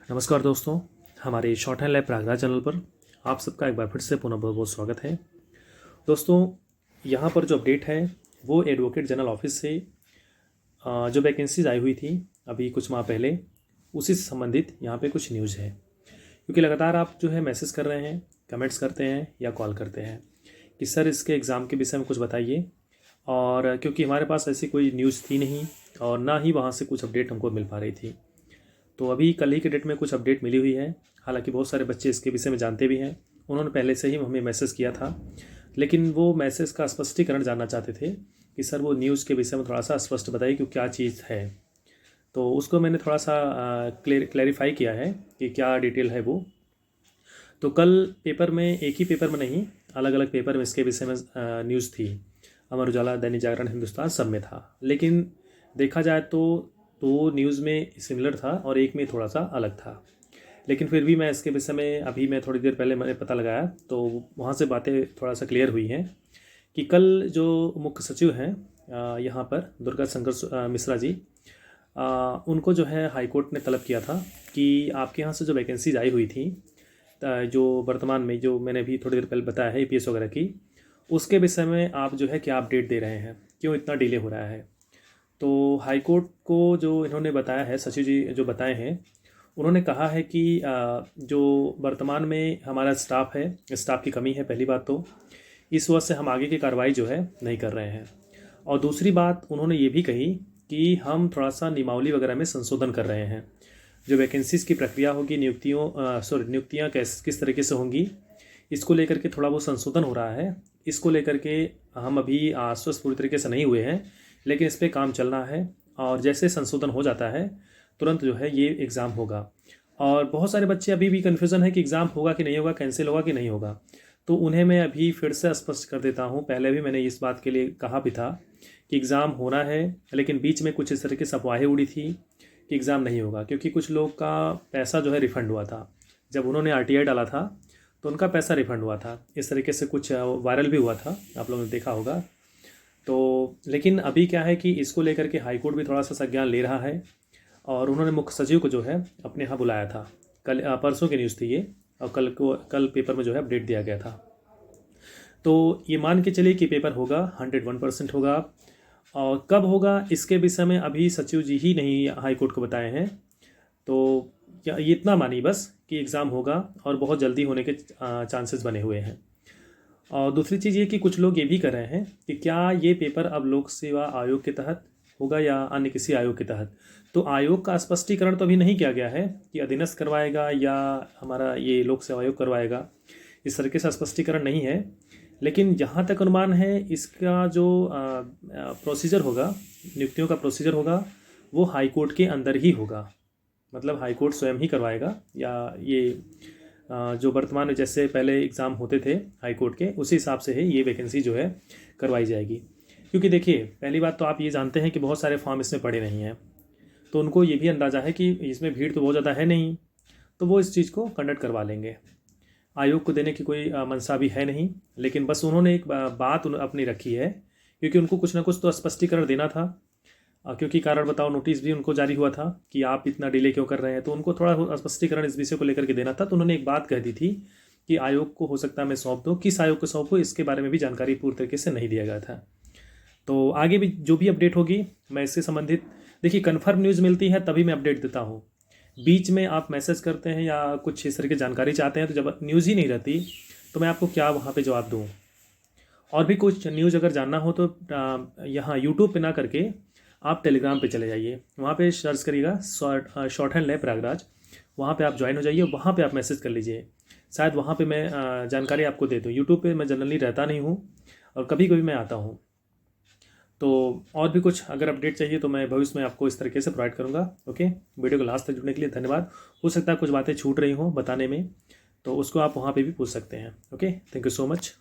नमस्कार दोस्तों, हमारे short hand lab Prayagraj channel पर आप सबका एक बार फिर से पुनः बहुत बहुत स्वागत है। दोस्तों, यहाँ पर जो अपडेट है वो एडवोकेट जनरल ऑफिस से जो वैकेंसीज आई हुई थी अभी कुछ माह पहले, उसी से संबंधित यहाँ पे कुछ न्यूज़ है। क्योंकि लगातार आप जो है मैसेज कर रहे हैं, कमेंट्स करते हैं या कॉल करते हैं कि सर इसके एग्ज़ाम के विषय में कुछ बताइए, और क्योंकि हमारे पास ऐसी कोई न्यूज़ थी नहीं और ना ही वहाँ से कुछ अपडेट हमको मिल पा रही थी। तो अभी कल ही के डेट में कुछ अपडेट मिली हुई है। हालांकि बहुत सारे बच्चे इसके विषय में जानते भी हैं, उन्होंने पहले से ही हमें मैसेज किया था, लेकिन वो मैसेज का स्पष्टीकरण जानना चाहते थे कि सर वो न्यूज़ के विषय में थोड़ा सा स्पष्ट बताइए कि क्या चीज़ है। तो उसको मैंने थोड़ा सा क्लैरिफाई किया है कि क्या डिटेल है वो। तो कल पेपर में, एक ही पेपर में नहीं, अलग अलग पेपर में इसके विषय में न्यूज़ थी। अमर उजाला, दैनिक जागरण, हिंदुस्तान सब में था। लेकिन देखा जाए तो न्यूज़ में सिमिलर था और एक में थोड़ा सा अलग था। लेकिन फिर भी मैं इसके विषय में अभी मैं थोड़ी देर पहले मैंने पता लगाया तो वहाँ से बातें थोड़ा सा क्लियर हुई हैं कि कल जो मुख्य सचिव हैं यहाँ पर दुर्गा शंकर मिश्रा जी, उनको जो है हाईकोर्ट ने तलब किया था कि आपके यहाँ से जो वैकेंसीज आई हुई थी, जो वर्तमान में जो मैंने अभी थोड़ी देर पहले बताया है APS वगैरह की, उसके विषय में आप जो है क्या अपडेट दे रहे हैं, क्यों इतना डिले हो रहा है। तो हाईकोर्ट को जो इन्होंने बताया है, सचिव जी जो बताए हैं, उन्होंने कहा है कि जो वर्तमान में हमारा स्टाफ है, स्टाफ की कमी है पहली बात तो, इस वजह से हम आगे की कार्रवाई जो है नहीं कर रहे हैं। और दूसरी बात उन्होंने ये भी कही कि हम थोड़ा सा नियमावली वगैरह में संशोधन कर रहे हैं। जो वैकेंसीज़ की प्रक्रिया होगी, नियुक्तियाँ किस तरीके से होंगी, इसको लेकर के थोड़ा वो संशोधन हो रहा है। इसको लेकर के हम अभी आश्वस्त पूरी तरीके से नहीं हुए हैं, लेकिन इस पर काम चलना है और जैसे संशोधन हो जाता है तुरंत जो है ये एग्ज़ाम होगा। और बहुत सारे बच्चे अभी भी कन्फ्यूज़न है कि एग्ज़ाम होगा कि नहीं होगा, कैंसिल होगा कि नहीं होगा। तो उन्हें मैं अभी फिर से स्पष्ट कर देता हूँ। पहले भी मैंने इस बात के लिए कहा भी था कि एग्ज़ाम होना है, लेकिन बीच में कुछ इस तरह की अफवाहें उड़ी थी कि एग्ज़ाम नहीं होगा, क्योंकि कुछ लोग का पैसा जो है रिफ़ंड हुआ था। जब उन्होंने RTI डाला था तो उनका पैसा रिफ़ंड हुआ था। इस तरीके से कुछ वायरल भी हुआ था, आप लोगों ने देखा होगा। तो लेकिन अभी क्या है कि इसको लेकर के हाईकोर्ट भी थोड़ा सा संज्ञान ले रहा है और उन्होंने मुख्य सचिव को जो है अपने यहाँ बुलाया था। कल परसों की न्यूज़ थी ये, और कल पेपर में जो है अपडेट दिया गया था। तो ये मान के चलिए कि पेपर होगा, 101% होगा। और कब होगा इसके विषय में अभी सचिव जी ही नहीं हाईकोर्ट को बताए हैं। तो क्या ये इतना मानिए बस कि एग्ज़ाम होगा और बहुत जल्दी होने के चांसेस बने हुए हैं। और दूसरी चीज़ ये कि कुछ लोग ये भी कर रहे हैं कि क्या ये पेपर अब लोक सेवा आयोग के तहत होगा या अन्य किसी आयोग के तहत। तो आयोग का स्पष्टीकरण तो अभी नहीं किया गया है कि अधीनस्थ करवाएगा या हमारा ये लोक सेवा आयोग करवाएगा, इस तरीके से स्पष्टीकरण नहीं है। लेकिन जहाँ तक अनुमान है, इसका जो प्रोसीजर होगा, नियुक्तियों का प्रोसीजर होगा, वो हाईकोर्ट के अंदर ही होगा। मतलब हाईकोर्ट स्वयं ही करवाएगा, या ये जो वर्तमान में जैसे पहले एग्ज़ाम होते थे हाईकोर्ट के, उसी हिसाब से ही ये वैकेंसी जो है करवाई जाएगी। क्योंकि देखिए, पहली बात तो आप ये जानते हैं कि बहुत सारे फॉर्म इसमें पड़े नहीं हैं, तो उनको ये भी अंदाज़ा है कि इसमें भीड़ तो बहुत ज़्यादा है नहीं, तो वो इस चीज़ को कंडक्ट करवा लेंगे। आयोग को देने की कोई मंशा भी है नहीं, लेकिन बस उन्होंने एक बात अपनी रखी है, क्योंकि उनको कुछ ना कुछ तो स्पष्टीकरण देना था। क्योंकि कारण बताओ नोटिस भी उनको जारी हुआ था कि आप इतना डिले क्यों कर रहे हैं, तो उनको थोड़ा स्पष्टीकरण इस विषय को लेकर के देना था। तो उन्होंने एक बात कह दी थी कि आयोग को हो सकता है मैं सौंप दूँ, किस आयोग को सौंपूँ इसके बारे में भी जानकारी पूरी तरीके से नहीं दिया गया था। तो आगे भी जो भी अपडेट होगी मैं इससे संबंधित, देखिए कन्फर्म न्यूज़ मिलती है तभी मैं अपडेट देता हूँ। बीच में आप मैसेज करते हैं या कुछ इस तरह की जानकारी चाहते हैं, तो जब न्यूज़ ही नहीं रहती तो मैं आपको क्या वहाँ पे जवाब दूँ। और भी कुछ न्यूज़ अगर जानना हो तो यहाँ यूट्यूब पे ना करके आप टेलीग्राम पे चले जाइए, वहाँ पे सर्च करिएगा शॉर्ट हैंड लैब प्रयागराज, वहाँ पे आप ज्वाइन हो जाइए, वहाँ पे आप मैसेज कर लीजिए। शायद वहाँ पे मैं जानकारी आपको दे दूँ। यूट्यूब पे मैं जनरली रहता नहीं हूँ और कभी कभी मैं आता हूँ। तो और भी कुछ अगर अपडेट चाहिए तो मैं भविष्य में आपको इस तरीके से प्रोवाइड करूँगा। ओके, वीडियो को लास्ट तक जुड़ने के लिए धन्यवाद। हो सकता है कुछ बातें छूट रही हों बताने में, तो उसको आप वहाँ पे भी पूछ सकते हैं। Okay, thank you so much.